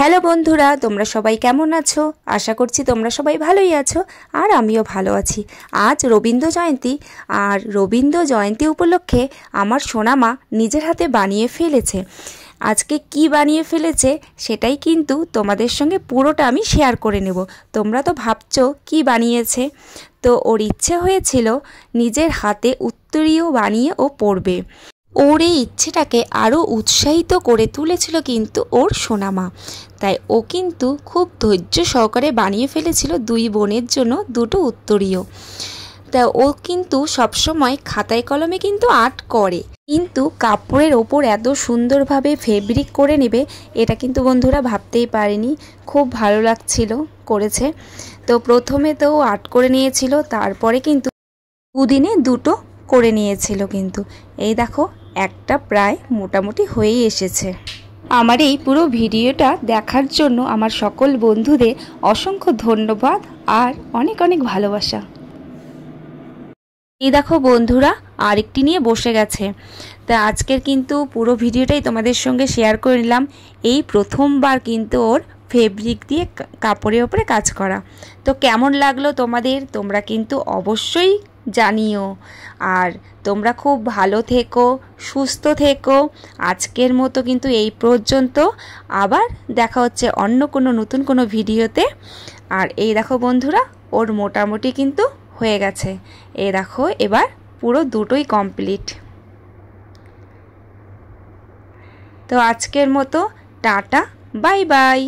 Hello বন্ধুরা, তোমরা সবাই কেমন আছো? আশা করছি তোমরা সবাই ভালোই আছো, আর আমিও ভালো আছি। আজ রবীন্দ্র জয়ন্তী, আর রবীন্দ্র জয়ন্তী উপলক্ষে আমার সোনামা নিজের হাতে বানিয়ে ফেলেছে। আজকে কি বানিয়ে ফেলেছে সেটাই কিন্তু তোমাদের সঙ্গে পুরোটা আমি শেয়ার করে নেব। তোমরা তো ভাবছো কি বানিয়েছে। তো ওর ইচ্ছে হয়েছিল নিজের হাতে উত্তরীয় বানিয়ে ও পড়বে। ওর এই ইচ্ছেটাকে আরও উৎসাহিত করে তুলেছিল কিন্তু ওর সোনামা। তাই ও কিন্তু খুব ধৈর্য সহকারে বানিয়ে ফেলেছিল দুই বোনের জন্য দুটো উত্তরীয়। তা ও কিন্তু সবসময় খাতায় কলমে কিন্তু আর্ট করে, কিন্তু কাপড়ের ওপর এত সুন্দরভাবে ফেব্রিক করে নেবে এটা কিন্তু বন্ধুরা ভাবতেই পারেনি। খুব ভালো লাগছিল করেছে। তো প্রথমে তো ও আর্ট করে নিয়েছিল, তারপরে কিন্তু দুদিনে দুটো করে নিয়েছিল। কিন্তু এই দেখো একটা প্রায় মোটামুটি হয়েই এসেছে। আমার এই পুরো ভিডিওটা দেখার জন্য আমার সকল বন্ধুদের অসংখ্য ধন্যবাদ আর অনেক অনেক ভালোবাসা। এই দেখো বন্ধুরা আরেকটি নিয়ে বসে গেছে। তা আজকের কিন্তু পুরো ভিডিওটাই তোমাদের সঙ্গে শেয়ার করে নিলাম। এই প্রথমবার কিন্তু ওর ফেব্রিক দিয়ে কাপড়ের ওপরে কাজ করা। তো কেমন লাগলো তোমাদের, তোমরা কিন্তু অবশ্যই জানিও। আর তোমরা খুব ভালো থেকো, সুস্থ থেকো। আজকের মতো কিন্তু এই পর্যন্ত, আবার দেখা হচ্ছে অন্য কোনো নতুন কোনো ভিডিওতে। আর এই দেখো বন্ধুরা ওর মোটামুটি কিন্তু হয়ে গেছে। এই দেখো এবার পুরো দুটোই কমপ্লিট। তো আজকের মতো টাটা, বাই বাই।